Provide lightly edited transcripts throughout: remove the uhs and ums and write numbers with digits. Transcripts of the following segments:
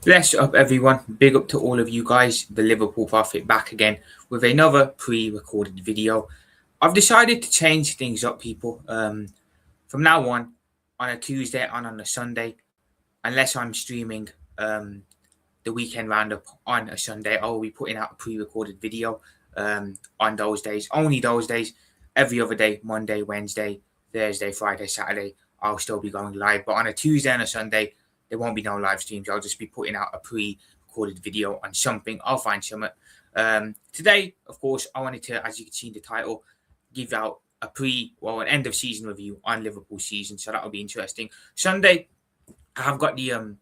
Bless up, everyone. Big up to all of you guys. The Liverpool Prophet back again with another pre-recorded video. I've decided to change things up, people. From now on a Tuesday and on a Sunday, unless I'm streaming the weekend roundup on a Sunday, I will be putting out a pre-recorded video on those days. Only those days. Every other day, Monday, Wednesday, Thursday, Friday, Saturday, I'll still be going live. But on a Tuesday and a Sunday, there won't be no live streams. I'll just be putting out a pre-recorded video on something. I'll find something. Today, of course, I wanted to, as you can see in the title, give out an end of season review on Liverpool season. So that'll be interesting. Sunday, I have got the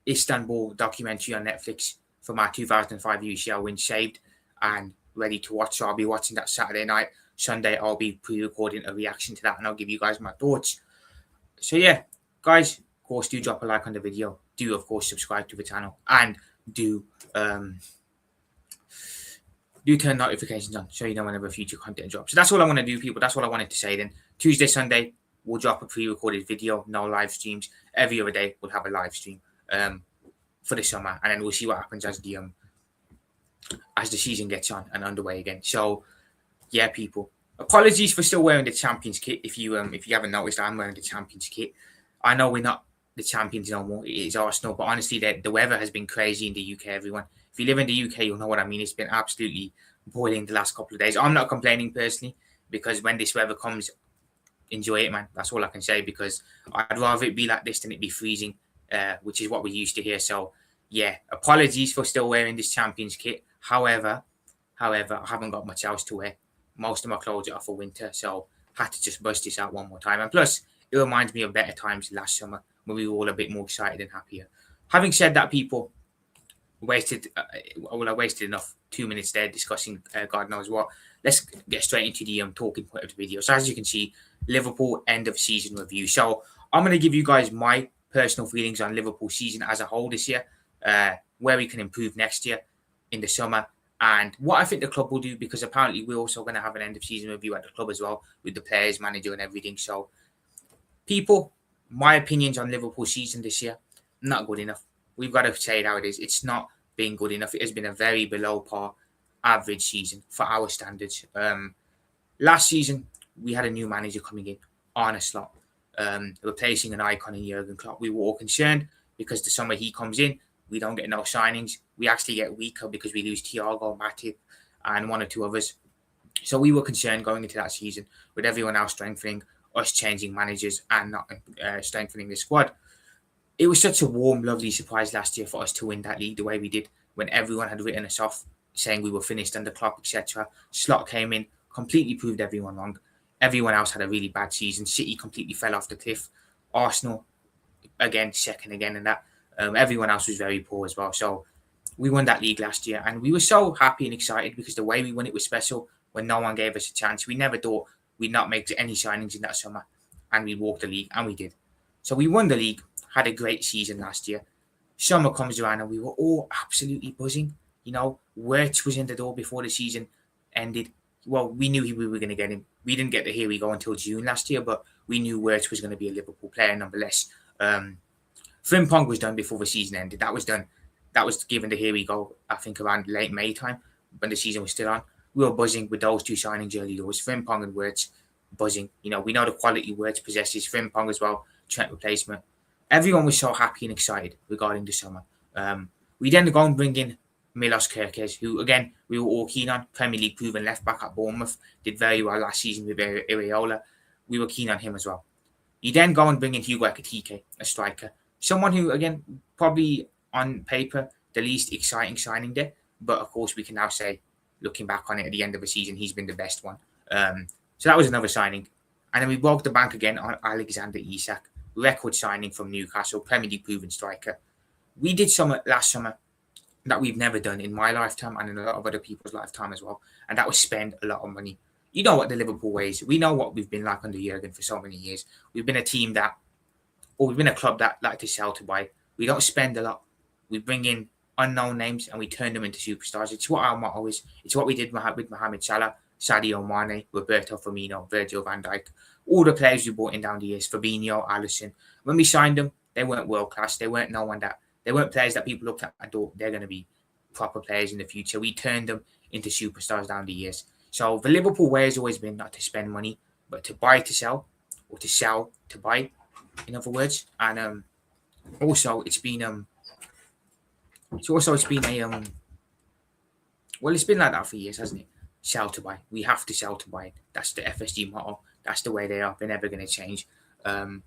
Istanbul documentary on Netflix for my 2005 UCL win saved and ready to watch. So I'll be watching that Saturday night. Sunday, I'll be pre-recording a reaction to that and I'll give you guys my thoughts. So yeah, guys, of course, do drop a like on the video. Do, of course, subscribe to the channel and do turn notifications on so you know whenever future content drops. So that's all I want to do, people. That's all I wanted to say then. Tuesday, Sunday, we'll drop a pre-recorded video. No live streams. Every other day, we'll have a live stream for the summer. And then we'll see what happens as the season gets on and underway again. So, yeah, people. Apologies for still wearing the Champions kit. If you haven't noticed, I'm wearing the Champions kit. I know we're not the champions no more. It is Arsenal. But honestly, the weather has been crazy in the UK, everyone. If you live in the UK, you'll know what I mean. It's been absolutely boiling the last couple of days. I'm not complaining personally because when this weather comes, enjoy it, man. That's all I can say because I'd rather it be like this than it be freezing, which is what we're used to here. So, yeah, apologies for still wearing this Champions kit. However, I haven't got much else to wear. Most of my clothes are for winter, so I had to just bust this out one more time. And plus, it reminds me of better times last summer when we were all a bit more excited and happier. Having said that, people, I wasted enough 2 minutes there discussing God knows what. Let's get straight into the talking point of the video. So as you can see, Liverpool end of season review. So I'm going to give you guys my personal feelings on Liverpool season as a whole this year, where we can improve next year in the summer, and what I think the club will do, because apparently we're also going to have an end of season review at the club as well with the players, manager and everything. So people, my opinions on Liverpool season this year, not good enough. We've got to say it how it is. It's not been good enough. It has been a very below par average season for our standards. Last season, we had a new manager coming in, Arne Slot, replacing an icon in Jurgen Klopp. We were all concerned because the summer he comes in, we don't get no signings. We actually get weaker because we lose Thiago, Matip, and one or two others. So we were concerned going into that season with everyone else strengthening, us changing managers and not strengthening the squad. It was such a warm, lovely surprise last year for us to win that league the way we did when everyone had written us off, saying we were finished under Klopp, etc. Slot came in, completely proved everyone wrong. Everyone else had a really bad season. City completely fell off the cliff. Arsenal, again, second again in that. Everyone else was very poor as well. So we won that league last year and we were so happy and excited because the way we won it was special when no one gave us a chance. We never thought we'd not make any signings in that summer and we'd walk the league, and we did. So we won the league, had a great season last year. Summer comes around and we were all absolutely buzzing. You know, Wirtz was in the door before the season ended. Well, we knew we were going to get him. We didn't get the here we go until June last year, but we knew Wirtz was going to be a Liverpool player nonetheless. Frimpong was done before the season ended. That was done. That was given the here we go, I think, around late May time when the season was still on. We were buzzing with those two signings early doors. Frimpong and Wirtz, buzzing. You know, we know the quality Wirtz possesses. Frimpong as well, Trent replacement. Everyone was so happy and excited regarding the summer. We then go and bring in Milos Kerkez, who, again, we were all keen on. Premier League proven left back at Bournemouth. Did very well last season with Iraola. We were keen on him as well. You then go and bring in Hugo Ekitike, a striker. Someone who, again, probably on paper, the least exciting signing there. But, of course, we can now say, looking back on it at the end of the season, he's been the best one. So that was another signing. And then we broke the bank again on Alexander Isak. Record signing from Newcastle, Premier League proven striker. We did some last summer that we've never done in my lifetime and in a lot of other people's lifetime as well. And that was spend a lot of money. You know what the Liverpool way is. We know what we've been like under Jurgen for so many years. We've been a team that, or we've been a club that like to sell to buy. We don't spend a lot. We bring in unknown names and we turn them into superstars. It's what our motto is. It's what we did with Mohamed Salah, Sadio Mane, Roberto Firmino, Virgil van Dijk. All the players we brought in down the years, Fabinho, Alisson. When we signed them, they weren't world class. They weren't no one that They weren't players that people looked at and thought they're going to be proper players in the future. We turned them into superstars down the years. So the Liverpool way has always been not to spend money, but to buy to sell, or to sell to buy, in other words. And also it's been a well, it's been like that for years, hasn't it? Sell to buy. We have to sell to buy. That's the FSG motto. That's the way they are. They're never going to change. And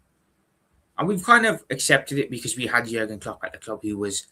we've kind of accepted it because we had Jurgen Klopp at the club, who was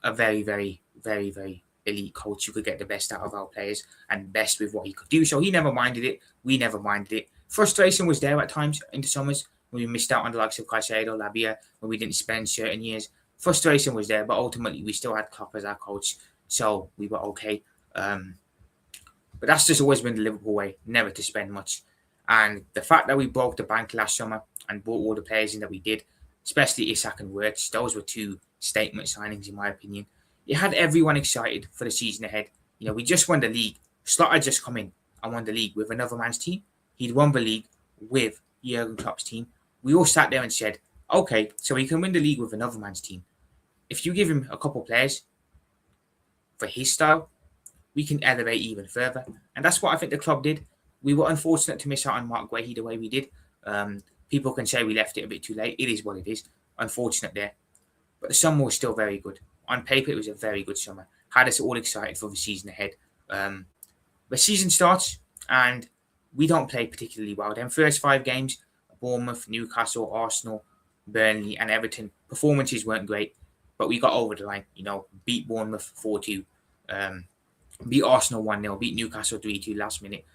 a very, very, very, very elite coach who could get the best out of our players and best with what he could do. So he never minded it. We never minded it. Frustration was there at times in the summers when we missed out on the likes of Caicedo, Labia, when we didn't spend certain years. Frustration was there, but ultimately we still had Klopp as our coach, so we were okay. But that's just always been the Liverpool way, never to spend much. And the fact that we broke the bank last summer and brought all the players in that we did, especially Isak and Wirtz, those were two statement signings in my opinion. It had everyone excited for the season ahead. You know, we just won the league. Slot had just come in and won the league with another man's team. He'd won the league with Jurgen Klopp's team. We all sat there and said, okay, so he can win the league with another man's team. If you give him a couple of players for his style, we can elevate even further. And that's what I think the club did. We were unfortunate to miss out on Mark Guehi the way we did. People can say we left it a bit too late. It is what it is. Unfortunate there. But the summer was still very good. On paper, it was a very good summer. Had us all excited for the season ahead. The season starts and we don't play particularly well. Then first 5 games, Bournemouth, Newcastle, Arsenal, Burnley and Everton, performances weren't great. But we got over the line. You know, beat Bournemouth 4-2. Beat Arsenal 1-0. Beat Newcastle 3-2 last minute.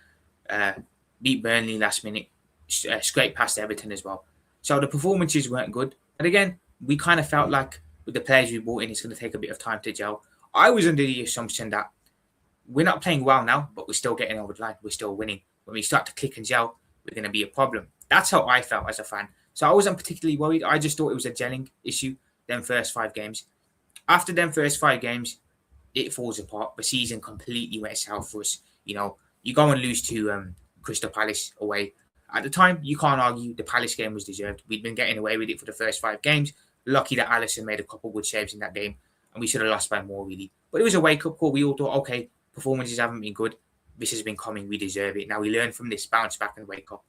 Beat Burnley last minute. Scraped past Everton as well. So the performances weren't good. And again, we kind of felt like with the players we brought in, it's going to take a bit of time to gel. I was under the assumption that we're not playing well now, but we're still getting over the line. We're still winning. When we start to click and gel, we're going to be a problem. That's how I felt as a fan. So I wasn't particularly worried. I just thought it was a gelling issue, them first 5 games. After them first 5 games, it falls apart. The season completely went south for us. You know, you go and lose to Crystal Palace away. At the time, you can't argue the Palace game was deserved. We'd been getting away with it for the first 5 games. Lucky that Alisson made a couple of good saves in that game, and we should have lost by more, really. But it was a wake-up call. We all thought, okay, performances haven't been good. This has been coming. We deserve it. Now we learn from this, bounce back and wake up.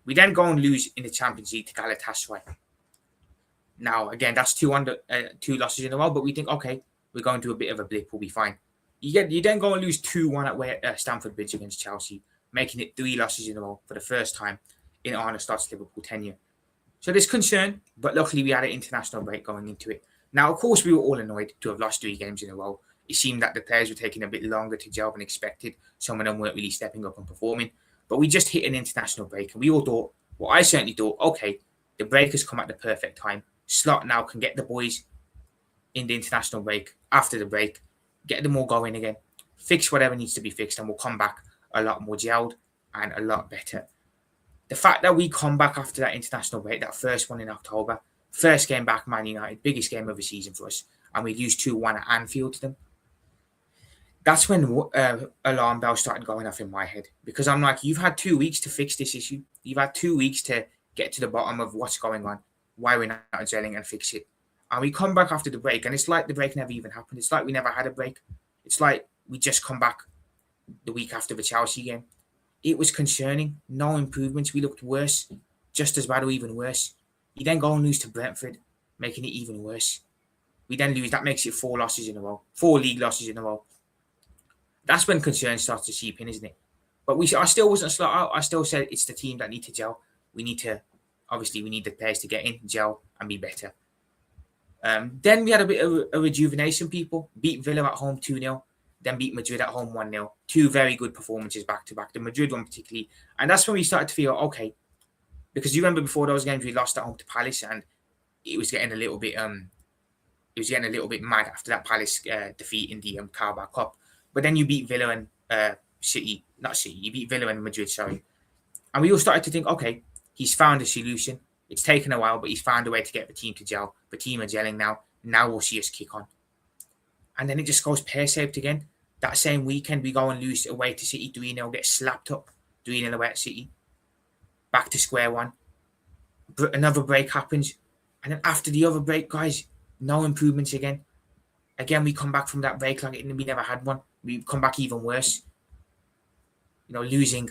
We then go and lose in the Champions League to Galatasaray. Now, again, that's 2 losses in a row, but we think, okay, we're going to a bit of a blip. We'll be fine. You then go and lose 2-1 at Stamford Bridge against Chelsea, making it 3 losses in a row for the first time in Arne Slott's Liverpool tenure. So there's concern, but luckily we had an international break going into it. Now, of course, we were all annoyed to have lost 3 games in a row. It seemed that the players were taking a bit longer to gel than expected. Some of them weren't really stepping up and performing. But we just hit an international break, and we all thought, well, I certainly thought, okay, the break has come at the perfect time. Slot now can get the boys in the international break, after the break, get them all going again, fix whatever needs to be fixed, and we'll come back a lot more gelled and a lot better. The fact that we come back after that international break, that first one in October, first game back, Man United, biggest game of the season for us, and we lose 2-1 at Anfield to them. That's when alarm bells started going off in my head, because I'm like, you've had 2 weeks to fix this issue. You've had 2 weeks to get to the bottom of what's going on, why we're not gelling, and fix it. And we come back after the break, and it's like the break never even happened. It's like we never had a break. It's like we just come back the week after the Chelsea game. It was concerning. No improvements. We looked worse, just as bad or even worse. You then go and lose to Brentford, making it even worse. We then lose. That makes it 4 losses in a row. 4 league losses in a row. That's when concern starts to seep in, isn't it? But I still wasn't slot out. I still said it's the team that need to gel. We need the players to get in, gel, and be better. Then we had a bit of a rejuvenation, people. Beat Villa at home 2-0. Then beat Madrid at home 1-0. 2 very good performances back-to-back. The Madrid one particularly. And that's when we started to feel, okay, because you remember before those games we lost at home to Palace, and it was getting a little bit mad after that Palace defeat in the Carabao Cup. But then you beat Villa and you beat Villa and Madrid, sorry. And we all started to think, okay, he's found a solution. It's taken a while, but he's found a way to get the team to gel. The team are gelling now. Now we'll see us kick on. And then it just goes pear-shaped again. That same weekend, we go and lose away to City 3-0, get slapped up 3-0 away at City. Back to square one. Another break happens. And then after the other break, guys, No improvements again. Again, we come back from that break like we never had one. We come back even worse. Losing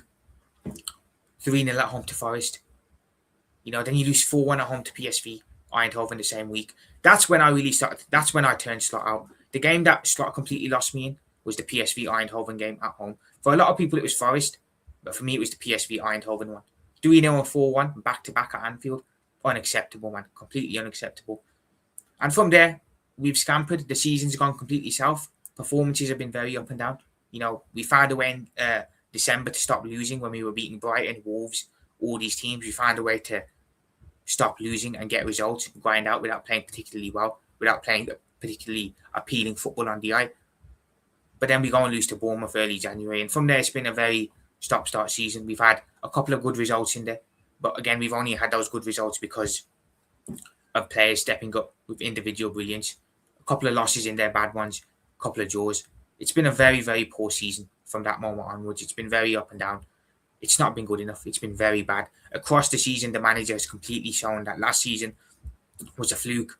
3-0 at home to Forest. Then you lose 4-1 at home to PSV Eindhoven the same week. That's when I really started. That's when I turned Slot out. The game that Slot completely lost me in was the PSV Eindhoven game at home. For a lot of people, it was Forest, but for me, it was the PSV Eindhoven one. 3-0 and 4-1 back to back at Anfield. Unacceptable, man. Completely unacceptable. And from there, we've scampered. The season's gone completely south. Performances have been very up and down. We found a way in December to stop losing when we were beating Brighton, Wolves, all these teams. We found a way to stop losing and get results, grind out without playing particularly well, without playing particularly appealing football on the eye. But then we go and lose to Bournemouth early January. And from there, it's been a very stop-start season. We've had a couple of good results in there. But again, we've only had those good results because of players stepping up with individual brilliance. A couple of losses in there, bad ones, a couple of draws. It's been a very, very poor season from that moment onwards. It's been very up and down. It's not been good enough. It's been very bad. Across the season, the manager has completely shown that last season was a fluke.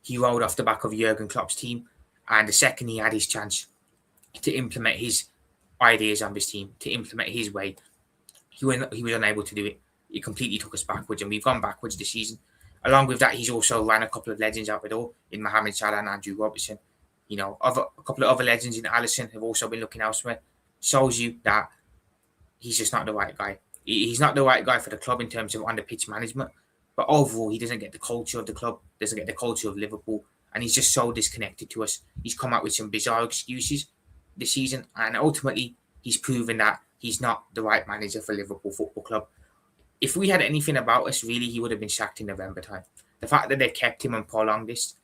He rolled off the back of Jurgen Klopp's team, and the second he had his chance to implement his ideas on his team, to implement his way, he was unable to do it. It completely took us backwards, and we've gone backwards this season. Along with that, he's also ran a couple of legends out the door in Mohamed Salah and Andrew Robertson. A couple of other legends in Alisson have also been looking elsewhere. Shows you that he's just not the right guy. He's not the right guy for the club in terms of on-the-pitch management. But overall, he doesn't get the culture of the club, doesn't get the culture of Liverpool, and he's just so disconnected to us. He's come out with some bizarre excuses this season, and ultimately, he's proven that he's not the right manager for Liverpool Football Club. If we had anything about us, really, he would have been sacked in November time. The fact that they've kept him and prolonged this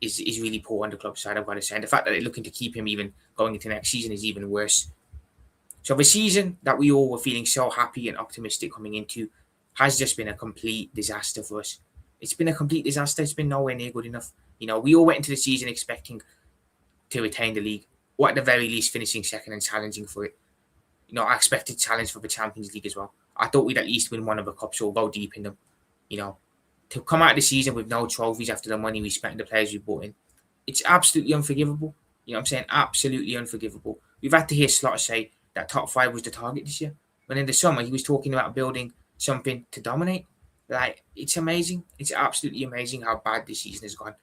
is really poor on the club side, I've got to say. And the fact that they're looking to keep him even going into next season is even worse. So the season that we all were feeling so happy and optimistic coming into has just been a complete disaster for us. It's been a complete disaster. It's been nowhere near good enough. We all went into the season expecting to retain the league, or at the very least finishing second and challenging for it. I expected challenge for the Champions League as well. I thought we'd at least win one of the cups or go deep in them. To come out of the season with no trophies after the money we spent and the players we bought in, it's absolutely unforgivable. I'm saying? Absolutely unforgivable. We've had to hear Slot say that top 5 was the target this year, when in the summer he was talking about building something to dominate. It's amazing. It's absolutely amazing how bad this season has gone.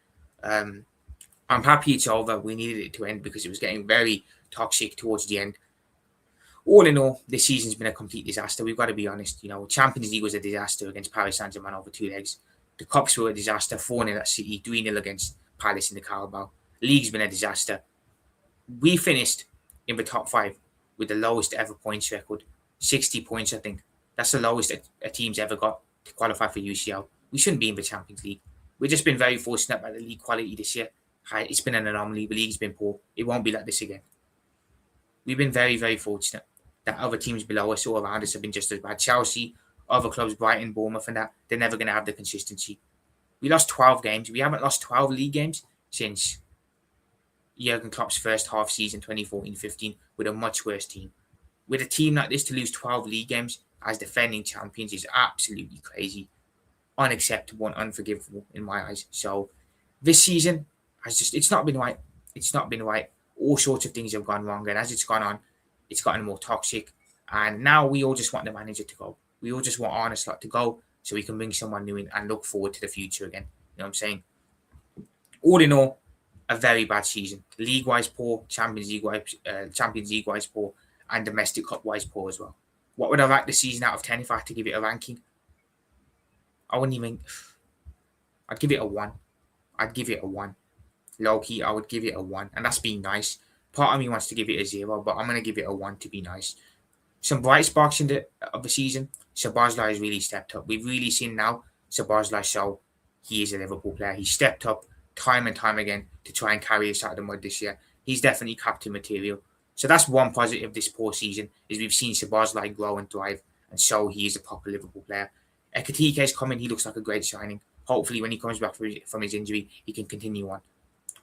I'm happy it's over. We needed it to end because it was getting very toxic towards the end. All in all, this season's been a complete disaster. We've got to be honest. Champions League was a disaster against Paris Saint-Germain over 2 legs. The Cups were a disaster. 4-0 at City, 3-0 against Palace in the Carabao. League's been a disaster. We finished in the top 5 with the lowest ever points record. 60 points, I think. That's the lowest a team's ever got to qualify for UCL. We shouldn't be in the Champions League. We've just been very fortunate by the league quality this year. It's been an anomaly. The league's been poor. It won't be like this again. We've been very, very fortunate that other teams below us or around us have been just as bad. Chelsea, other clubs, Brighton, Bournemouth, and that, they're never going to have the consistency. We lost 12 games. We haven't lost 12 league games since Jurgen Klopp's first half season, 2014-15, with a much worse team. With a team like this, to lose 12 league games as defending champions is absolutely crazy, unacceptable and unforgivable in my eyes. So this season it's not been right. It's not been right. All sorts of things have gone wrong, and as it's gone on, it's gotten more toxic. And now we all just want the manager to go. We all just want Arne Slot to go so we can bring someone new in and look forward to the future again. You know what I'm saying? All in all, a very bad season. League-wise poor, Champions League-wise poor, and domestic cup-wise poor as well. What would I rank the season out of 10 if I had to give it a ranking? I'd give it a 1. I'd give it a 1. Low-key, I would give it a 1. And that's being nice. Part of me wants to give it a 0, but I'm going to give it a 1 to be nice. Some bright sparks of the season. Szoboszlai has really stepped up. We've really seen now Szoboszlai show he is a Liverpool player. He stepped up time and time again to try and carry us out of the mud this year. He's definitely captain material. So that's one positive this poor season, is we've seen Szoboszlai grow and thrive and show he is a proper Liverpool player. Ekitike's coming. He looks like a great signing. Hopefully when he comes back from his injury, he can continue on.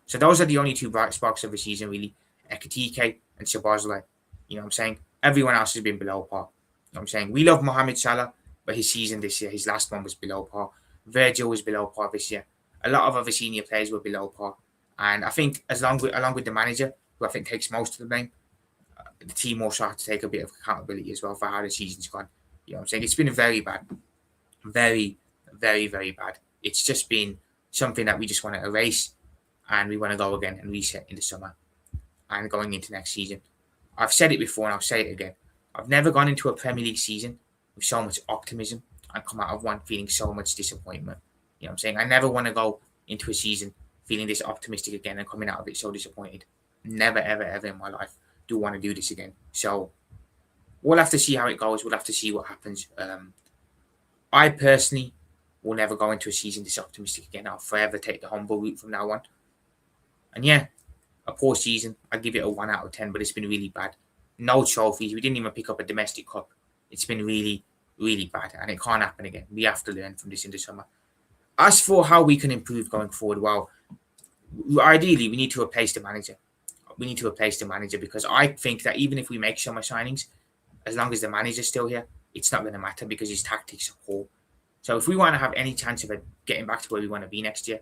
So those are the only 2 bright sparks of the season, really. Ekitike and Szoboszlai. You know what I'm saying? Everyone else has been below par. You know what I'm saying? We love Mohamed Salah, but his season this year, his last one was below par. Virgil was below par this year. A lot of other senior players were below par, and I think along with the manager, who I think takes most of the blame, the team also have to take a bit of accountability as well for how the season's gone. You know what I'm saying? It's been very bad, very, very, very bad. It's just been something that we just want to erase, and we want to go again and reset in the summer and going into next season. I've said it before and I'll say it again. I've never gone into a Premier League season with so much optimism and come out of one feeling so much disappointment. You know what I'm saying? I never want to go into a season feeling this optimistic again and coming out of it so disappointed. Never, ever, ever in my life do I want to do this again. So we'll have to see how it goes. We'll have to see what happens. I personally will never go into a season this optimistic again. I'll forever take the humble route from now on. And yeah, a poor season. I'd give it a 1 out of 10, but it's been really bad. No trophies. We didn't even pick up a domestic cup. It's been really, really bad, and it can't happen again. We have to learn from this in the summer. As for how we can improve going forward, well, ideally, we need to replace the manager. We need to replace the manager because I think that even if we make summer signings, as long as the manager's still here, it's not going to matter because his tactics are poor. So if we want to have any chance of getting back to where we want to be next year,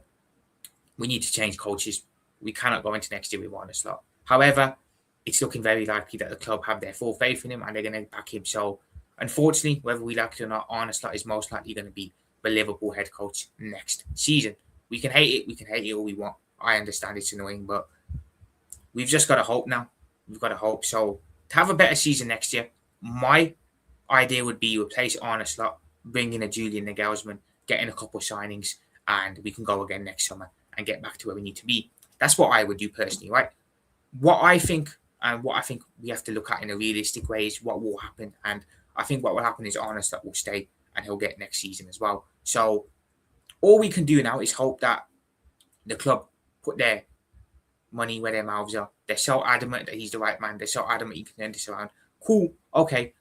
we need to change coaches. We cannot go into next year with Arne Slot. However, it's looking very likely that the club have their full faith in him and they're going to back him. So, unfortunately, whether we like it or not, Arne Slot is most likely going to be the Liverpool head coach next season. We can hate it. We can hate it all we want. I understand it's annoying, but we've just got to hope now. We've got to hope. So, to have a better season next year, my idea would be replace Arne Slot, bring in a Julian Nagelsmann, get in a couple of signings, and we can go again next summer and get back to where we need to be. That's what I would do personally, right? What I think we have to look at in a realistic way is what will happen. And I think what will happen is Arne Slot will stay and he'll get next season as well. So all we can do now is hope that the club put their money where their mouths are. They're so adamant that he's the right man. They're so adamant he can turn this around. Cool. Okay.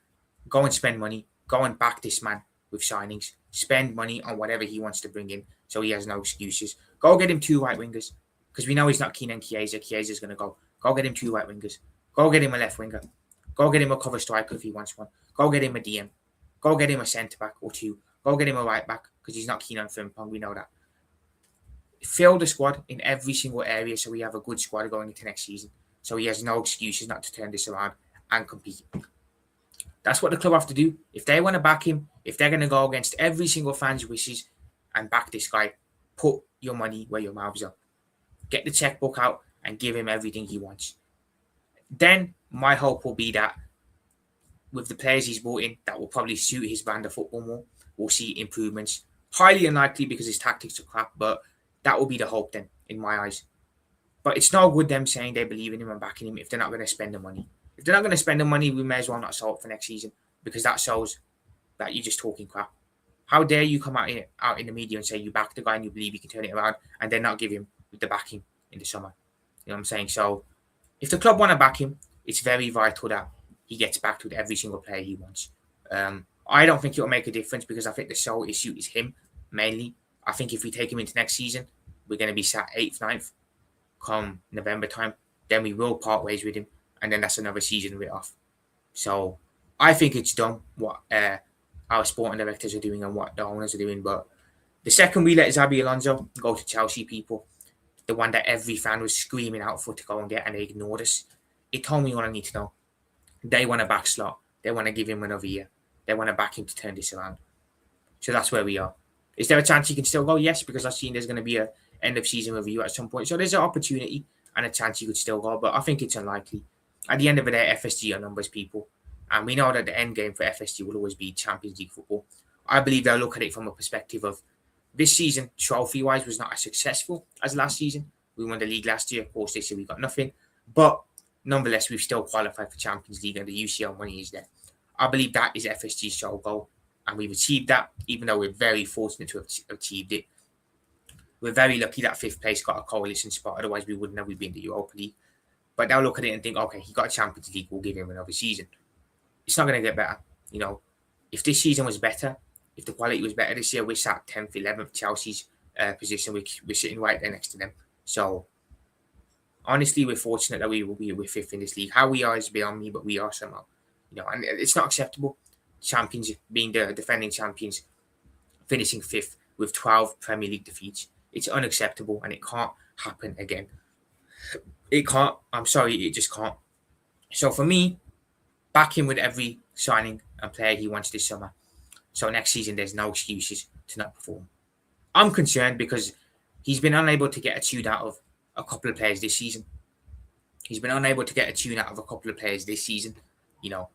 Go and spend money. Go and back this man with signings. Spend money on whatever he wants to bring in so he has no excuses. Go get him 2 right wingers because we know he's not keen on Chiesa. Chiesa's going to go. Go get him 2 right wingers. Go get him a left winger. Go get him a cover striker if he wants one. Go get him a DM. Go get him a centre back or 2. Go get him a right back because he's not keen on Frimpong. We know that. Fill the squad in every single area so we have a good squad going into next season. So he has no excuses not to turn this around and compete. That's what the club have to do. If they want to back him, if they're going to go against every single fan's wishes and back this guy, put your money where your mouths are. Get the checkbook out and give him everything he wants. Then my hope will be that with the players he's brought in, that will probably suit his brand of football more. We'll see improvements. Highly unlikely because his tactics are crap, but that will be the hope then, in my eyes. But it's no good them saying they believe in him and backing him if they're not going to spend the money. If they're not going to spend the money, we may as well not sell it for next season because that shows that you're just talking crap. How dare you come out in the media and say you back the guy and you believe you can turn it around and then not give him the backing in the summer? You know what I'm saying? So if the club want to back him, it's very vital that he gets backed with every single player he wants. I don't think it'll make a difference because I think the sole issue is him mainly. I think if we take him into next season, we're going to be sat 8th, 9th come November time. Then we will part ways with him. And then that's another season writ off. So I think it's done what our sporting directors are doing and what the owners are doing. But the second we let Xabi Alonso go to Chelsea, people, the one that every fan was screaming out for to go and get and they ignored us, it told me what I need to know. They want to back Slot. They want to give him another year. They want to back him to turn this around. So that's where we are. Is there a chance he can still go? Yes, because I've seen there's going to be a end of season review at some point. So there's an opportunity and a chance he could still go, but I think it's unlikely. At the end of the day, FSG are numbers, people. And we know that the end game for FSG will always be Champions League football. I believe they'll look at it from a perspective of this season, trophy-wise, was not as successful as last season. We won the league last year. Of course, they said we got nothing. But nonetheless, we've still qualified for Champions League and the UCL money is there. I believe that is FSG's sole goal. And we've achieved that, even though we're very fortunate to have achieved it. We're very lucky that 5th place got a coalition spot. Otherwise, we wouldn't have been in the Europa League. But they'll look at it and think, okay, he got a Champions League. We'll give him another season. It's not going to get better. You know, if this season was better, if the quality was better this year, we're sat 10th, 11th, Chelsea's position. We're sitting right there next to them. So, honestly, we're fortunate that we're 5th in this league. How we are is beyond me, but we are somehow. You know, and it's not acceptable. Champions, being the defending champions, finishing 5th with 12 Premier League defeats. It's unacceptable, and it can't happen again. It can't. I'm sorry, it just can't. So for me, back him with every signing and player he wants this summer. So next season, there's no excuses to not perform. I'm concerned because he's been unable to get a tune out of a couple of players this season. He's been unable to get a tune out of a couple of players this season. You know,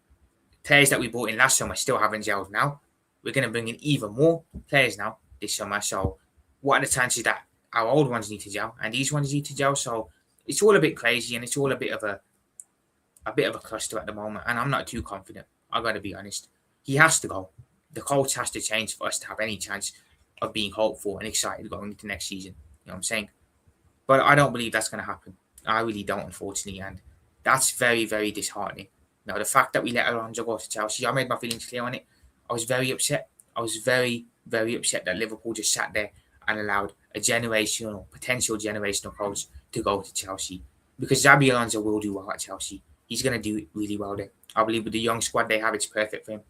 players that we brought in last summer still haven't gelled now. We're going to bring in even more players now this summer. So what are the chances that our old ones need to gel and these ones need to gel? So it's all a bit crazy, and it's all a bit of a cluster at the moment. And I'm not too confident. I got to be honest. He has to go. The coach has to change for us to have any chance of being hopeful and excited going into next season. You know what I'm saying? But I don't believe that's going to happen. I really don't, unfortunately. And that's very, very disheartening. Now, the fact that we let Alonso go to Chelsea, I made my feelings clear on it. I was very upset. I was very, very upset that Liverpool just sat there and allowed a potential generational coach to go to Chelsea. Because Xabi Alonso will do well at Chelsea. He's going to do really well there. I believe with the young squad they have, it's perfect for him.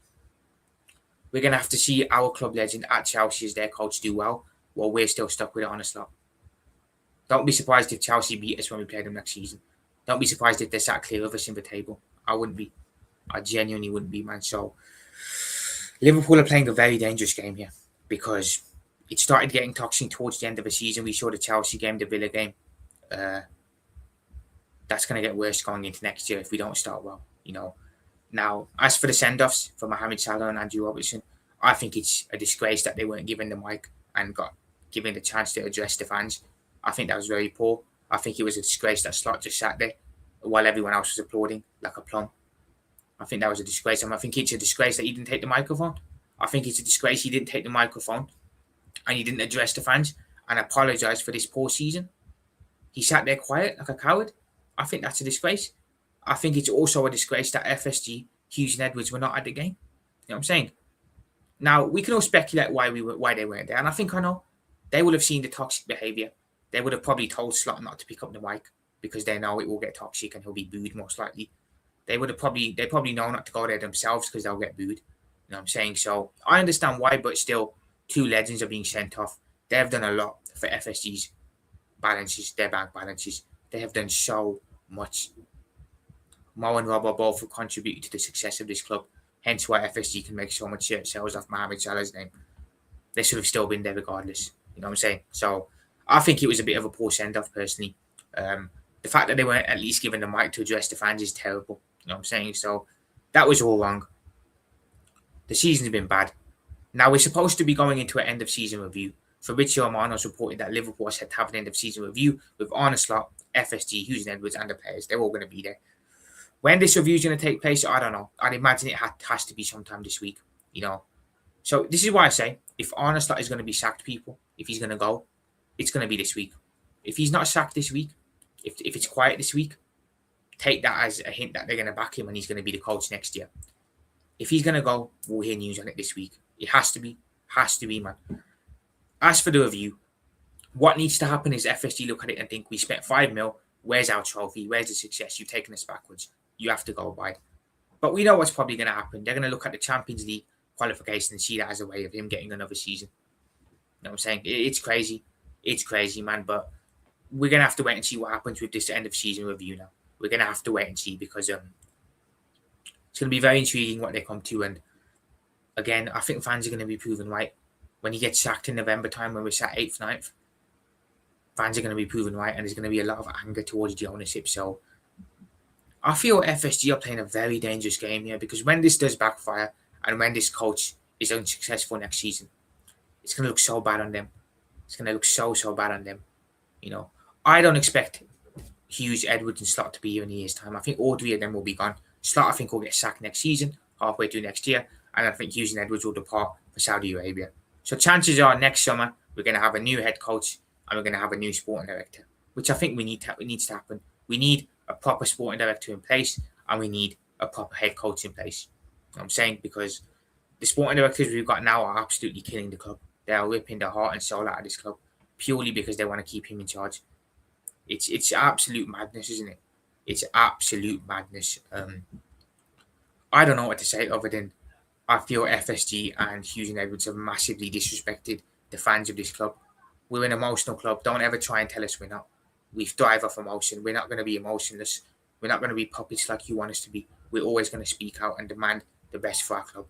We're going to have to see our club legend at Chelsea as their coach do well, while we're still stuck with it on a slot. Don't be surprised if Chelsea beat us when we play them next season. Don't be surprised if they're sat clear of us in the table. I wouldn't be. I genuinely wouldn't be, man. So Liverpool are playing a very dangerous game here because it started getting toxic towards the end of the season. We saw the Chelsea game, the Villa game. That's going to get worse going into next year if we don't start well. You know. Now, as for the send-offs for Mohamed Salah and Andrew Robertson, I think it's a disgrace that they weren't given the mic and got given the chance to address the fans. I think that was very poor. I think it was a disgrace that Slot just sat there while everyone else was applauding like a plum. I think that was a disgrace. I think it's a disgrace that he didn't take the microphone. I think it's a disgrace he didn't take the microphone and he didn't address the fans and apologise for this poor season. He sat there quiet like a coward. I think that's a disgrace. I think it's also a disgrace that FSG, Hughes and Edwards were not at the game. You know what I'm saying? Now, we can all speculate why they weren't there. And I think I know. They would have seen the toxic behaviour. They would have probably told Slot not to pick up the mic because they know it will get toxic and he'll be booed most likely. They probably know not to go there themselves because they'll get booed. You know what I'm saying? So I understand why, but still, two legends are being sent off. They have done a lot for FSG's balances, their bank balances. They have done so much. Mo and Rob are both have contributed to the success of this club. Hence why FSG can make so much shirt sales off Mohamed Salah's name. They should have still been there regardless. You know what I'm saying? So I think it was a bit of a poor send-off personally. The fact that they weren't at least given the mic to address the fans is terrible. You know what I'm saying? So that was all wrong. The season's been bad. Now we're supposed to be going into an end-of-season review. Fabrizio Romano's reported that Liverpool are set to have an end-of-season review with Arne Slot, FSG, Hughes and Edwards and the players. They're all going to be there. When this review is going to take place, I don't know. I'd imagine it has to be sometime this week, you know. So this is why I say, if Arne Slot is going to be sacked, people, if he's going to go, it's going to be this week. If he's not sacked this week, if it's quiet this week, take that as a hint that they're going to back him and he's going to be the coach next year. If he's going to go, we'll hear news on it this week. It has to be, man. As for the review, what needs to happen is FSG look at it and think, we spent 5 mil, where's our trophy, where's the success, you've taken us backwards. You have to go by. But we know what's probably going to happen. They're going to look at the Champions League qualification and see that as a way of him getting another season. You know what I'm saying? It's crazy. It's crazy, man. But we're going to have to wait and see what happens with this end of season review now. We're going to have to wait and see because it's going to be very intriguing what they come to. And again, I think fans are going to be proven right. When he gets sacked in November time when we're sat 8th, 9th, fans are going to be proven right and there's going to be a lot of anger towards the ownership. So I feel FSG are playing a very dangerous game here because when this does backfire and when this coach is unsuccessful next season, it's going to look so bad on them. It's going to look so bad on them. You know, I don't expect Hughes, Edwards and Slot to be here in a year's time. I think all 3 of them will be gone. Slot, I think, will get sacked next season, halfway through next year. And I think Hughes and Edwards will depart for Saudi Arabia. So chances are next summer, we're going to have a new head coach and we're going to have a new sporting director, which I think it needs to happen. We need a proper sporting director in place and we need a proper head coach in place. You know what I'm saying? Because the sporting directors we've got now are absolutely killing the club. They are ripping the heart and soul out of this club purely because they want to keep him in charge. It's absolute madness, isn't it? It's absolute madness. I don't know what to say other than I feel FSG and Hughes and Edwards have massively disrespected the fans of this club. We're an emotional club. Don't ever try and tell us we're not. We thrive off emotion. We're not going to be emotionless. We're not going to be puppets like you want us to be. We're always going to speak out and demand the best for our club.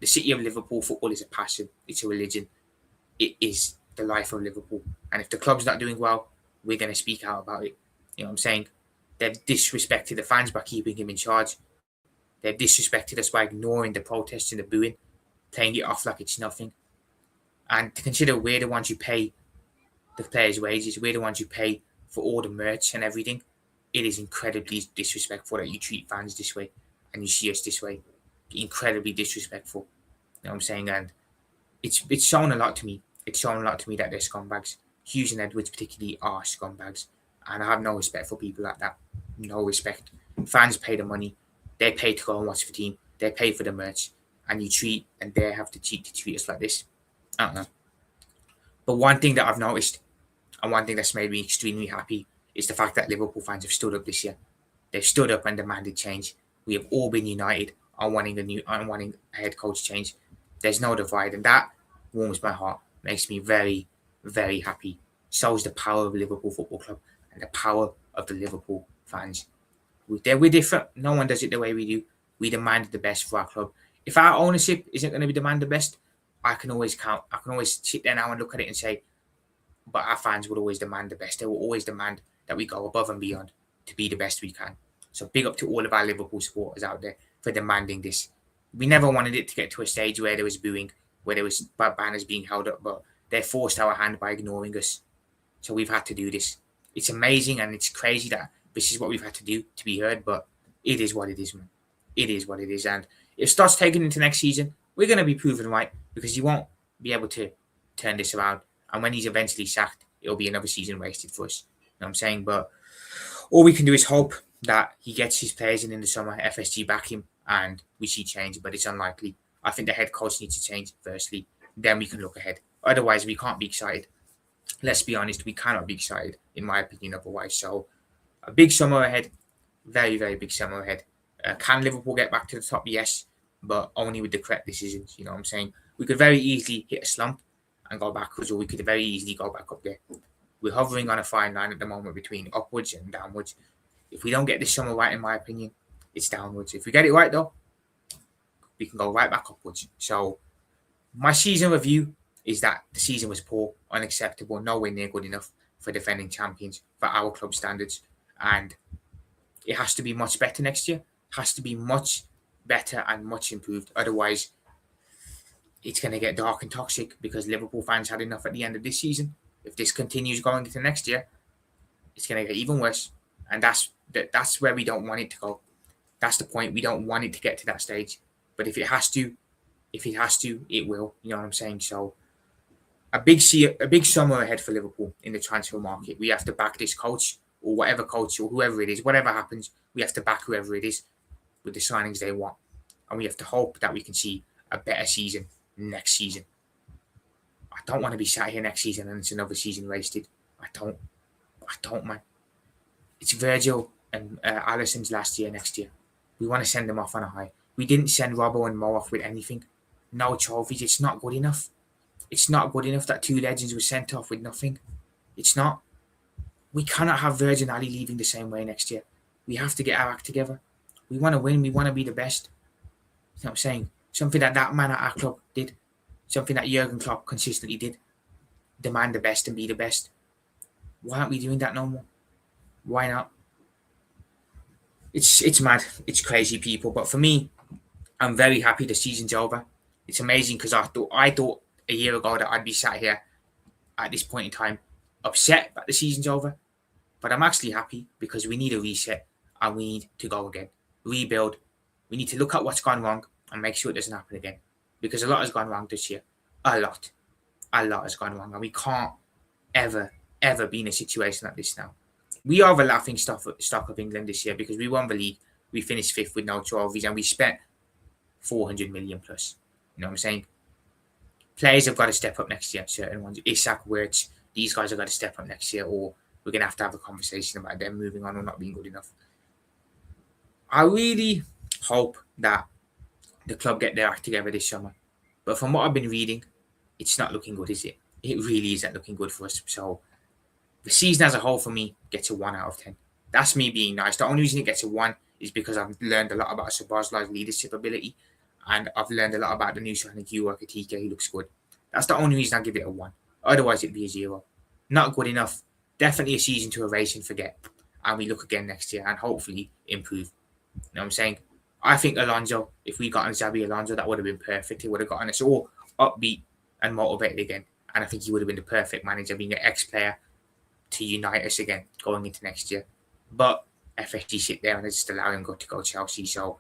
The city of Liverpool football is a passion. It's a religion. It is the life of Liverpool. And if the club's not doing well, we're going to speak out about it. You know what I'm saying? They've disrespected the fans by keeping him in charge. They've disrespected us by ignoring the protests and the booing, playing it off like it's nothing. And to consider we're the ones who pay the players' wages, we're the ones who pay for all the merch and everything. It is incredibly disrespectful that you treat fans this way and you see us this way. Incredibly disrespectful. You know what I'm saying? And it's shown a lot to me. It's shown a lot to me that they're scumbags. Hughes and Edwards particularly are scumbags. And I have no respect for people like that. No respect. Fans pay the money. They pay to go and watch the team. They pay for the merch. And you treat and they have the cheek to treat us like this. I don't know. But one thing that I've noticed and one thing that's made me extremely happy is the fact that Liverpool fans have stood up this year. They've stood up and demanded change. We have all been united on wanting a head coach change. There's no divide, and that warms my heart. Makes me very, very happy. Shows the power of Liverpool Football Club and the power of the Liverpool fans. We're different. No one does it the way we do. We demand the best for our club. If our ownership isn't going to be demand the best, I can always sit there now and look at it and say, but our fans will always demand the best. They will always demand that we go above and beyond to be the best we can. So big up to all of our Liverpool supporters out there for demanding this. We never wanted it to get to a stage where there was booing, where there was banners being held up, but they forced our hand by ignoring us. So we've had to do this. It's amazing and it's crazy that this is what we've had to do to be heard, but it is what it is, man. It is what it is. And if it starts taking into next season, we're going to be proven right because he won't be able to turn this around. And when he's eventually sacked, it'll be another season wasted for us. You know what I'm saying? But all we can do is hope that he gets his players in the summer, FSG back him, and we see change, but it's unlikely. I think the head coach needs to change firstly. Then we can look ahead. Otherwise, we can't be excited. Let's be honest, we cannot be excited, in my opinion, otherwise. So a big summer ahead. Very, very big summer ahead. Can Liverpool get back to the top? Yes, but only with the correct decisions. You know what I'm saying? We could very easily hit a slump and go backwards, or we could very easily go back up there. We're hovering on a fine line at the moment between upwards and downwards. If we don't get this summer right, in my opinion, it's downwards. If we get it right, though, we can go right back upwards. So my season review is that the season was poor, unacceptable, nowhere near good enough for defending champions, for our club standards. And it has to be much better next year. It has to be much better and much improved. Otherwise, it's going to get dark and toxic because Liverpool fans had enough at the end of this season. If this continues going into next year, it's going to get even worse. And that's where we don't want it to go. That's the point. We don't want it to get to that stage. But if it has to, it will. You know what I'm saying? So a big summer ahead for Liverpool in the transfer market. We have to back this coach or whatever coach or whoever it is. Whatever happens, we have to back whoever it is with the signings they want. And we have to hope that we can see a better season next season. I don't want to be sat here next season and it's another season wasted. I don't, man. It's Virgil and Alisson's last year next year. We want to send them off on a high. We didn't send Robbo and Mo off with anything. No trophies. It's not good enough. It's not good enough that two legends were sent off with nothing. It's not. We cannot have Virgil and Ali leaving the same way next year. We have to get our act together. We want to win. We want to be the best. You know what I'm saying? Something that man at our club did. Something that Jurgen Klopp consistently did. Demand the best and be the best. Why aren't we doing that no more? Why not? It's mad. It's crazy, people. But for me, I'm very happy the season's over. It's amazing because I thought a year ago that I'd be sat here at this point in time upset that the season's over. But I'm actually happy because we need a reset and we need to go again. Rebuild. We need to look at what's gone wrong and make sure it doesn't happen again. Because a lot has gone wrong this year. A lot has gone wrong. And we can't ever be in a situation like this now. We are the laughing stock of England this year because we won the league. We finished fifth with no trophies and we spent 400 million plus. You know what I'm saying? Players have got to step up next year. Certain ones. Isak, Wirtz, these guys have got to step up next year or we're going to have a conversation about them moving on or not being good enough. I really hope that the club get their act together this summer. But from what I've been reading, it's not looking good, is it? it really isn't looking good for us. So the season as a whole for me gets a 1 out of 10. That's me being nice. The only reason it gets a 1 is because I've learned a lot about Szoboszlai's leadership ability, and I've learned a lot about the new signing Q Katike. He looks good. That's the only reason I give it a 1. Otherwise, it'd be a 0. Not good enough. Definitely a season to erase and forget. And we look again next year and hopefully improve. You know what I'm saying? I think Alonso, if we got on Xabi Alonso, that would have been perfect. He would have gotten us all upbeat and motivated again. And I think he would have been the perfect manager, being an ex-player, to unite us again going into next year. But FSG sit there and they just allow him to go Chelsea. So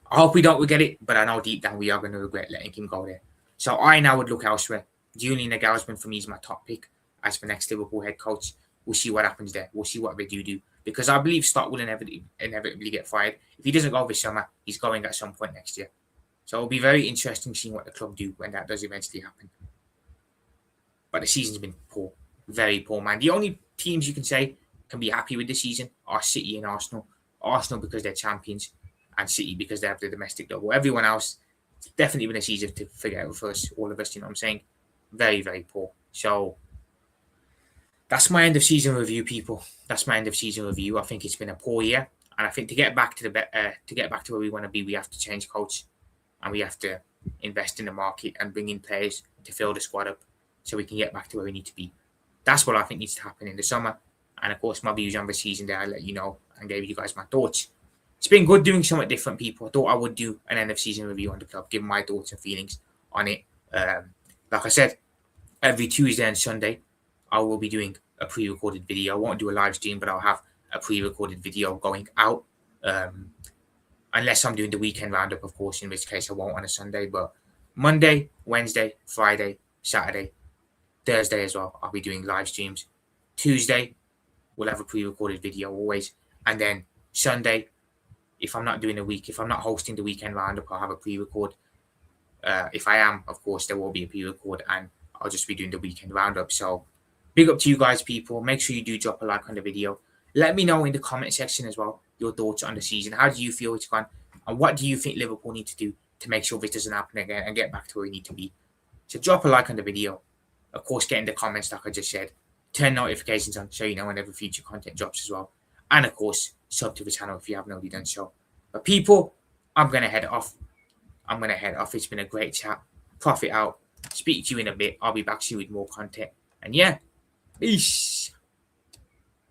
I hope we don't regret it, but I know deep down we are going to regret letting him go there. So I now would look elsewhere. Julian Nagelsmann for me is my top pick as the next Liverpool head coach. We'll see what happens there. We'll see what they do. Because I believe Stott will inevitably get fired. If he doesn't go this summer, he's going at some point next year. So it'll be very interesting seeing what the club do when that does eventually happen. But the season's been poor. Very poor, man. The only teams you can say can be happy with this season are City and Arsenal. Arsenal because they're champions, and City because they have the domestic double. Everyone else, it's definitely been a season to figure out for us, all of us, you know what I'm saying? Very, very poor. So that's my end of season review, people. That's my end of season review. I think it's been a poor year, and I think to get back to where we want to be, we have to change coach, and we have to invest in the market and bring in players to fill the squad up, so we can get back to where we need to be. That's what I think needs to happen in the summer. And of course, my views on the season there, I let you know and gave you guys my thoughts. It's been good doing something different, people. I thought I would do an end of season review on the club, give my thoughts and feelings on it. Like I said, every Tuesday and Sunday, I will be doing a pre-recorded video. I won't do a live stream, but I'll have a pre-recorded video going out. Unless I'm doing the weekend roundup, of course, in which case I won't on a Sunday. But Monday, Wednesday, Friday, Saturday, Thursday as well, I'll be doing live streams. Tuesday, we'll have a pre-recorded video always. And then Sunday, if I'm not hosting the weekend roundup, I'll have a pre-record. If I am, of course, there will be a pre-record and I'll just be doing the weekend roundup. So big up to you guys, people. Make sure you do drop a like on the video. Let me know in the comment section as well your thoughts on the season. How do you feel it's gone? And what do you think Liverpool need to do to make sure this doesn't happen again and get back to where we need to be? So drop a like on the video. Of course, get in the comments like I just said. Turn notifications on so you know whenever future content drops as well. And of course, sub to the channel if you haven't already done so. But people, I'm going to head off. It's been a great chat. Profit out. Speak to you in a bit. I'll be back to you with more content. And yeah, peace.